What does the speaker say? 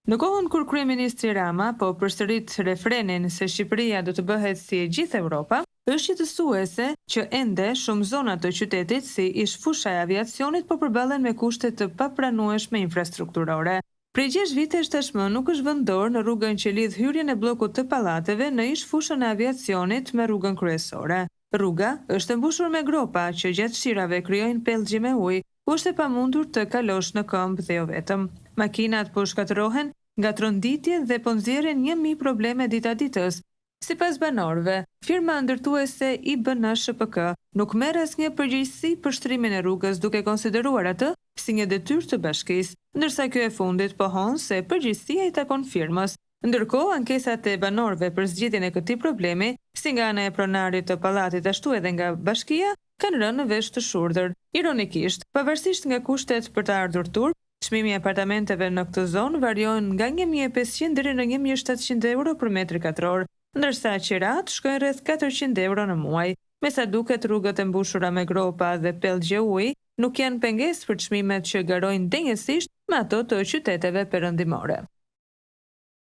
Në kohën kur kryeministri Rama po përsërit refrenin se Shqipëria do të bëhet si e gjithë Evropa, është shqetësuese që ende shumë zona të qytetit si ish fusha e aviacionit po përballen me kushte të papranueshme infrastrukturore. Prej 6 vitesh tashmë nuk është vend dorë në rrugën që lidh hyrjen e bllokut të pallateve në ish fushën e aviacionit me rrugën kryesore. Rruga është mbushur me gropa që gjatë shirave krijojnë pellgje me ujë, ku është e pamundur të kalosh në këmbë dhe jo vetëm. Makinat po shkatërrohen nga tronditje dhe po nxjerrin 1000 probleme ditaditës. Sipas banorëve, firma ndërtuese IBN-SHPK nuk merr asnjë përgjegjësi për shtrimin e rrugës, duke konsideruar atë si një detyrë të bashkisë, ndërsa kjo e fundit pohon se përgjegjësia i takon firmës. Ndërkohë, ankesat e banorëve për zgjidhjen e këtij problemi, si nga ana e pronarit të pallatit ashtu edhe nga bashkia, kanë rënë në vesh të shurdhër. Ironikisht, pavarësisht nga kushtet për të ardhur turp, çmimi i apartamenteve në këtë zonë varion nga 1500 deri në 1700 euro për metër katror, ndërsa qirat shkojnë rreth 400 euro në muaj. Me sa duket, rrugët e mbushura me gropa dhe pellgje uji nuk janë pengesë për çmimet që garojnë denjësisht me ato të qyteteve perëndimore.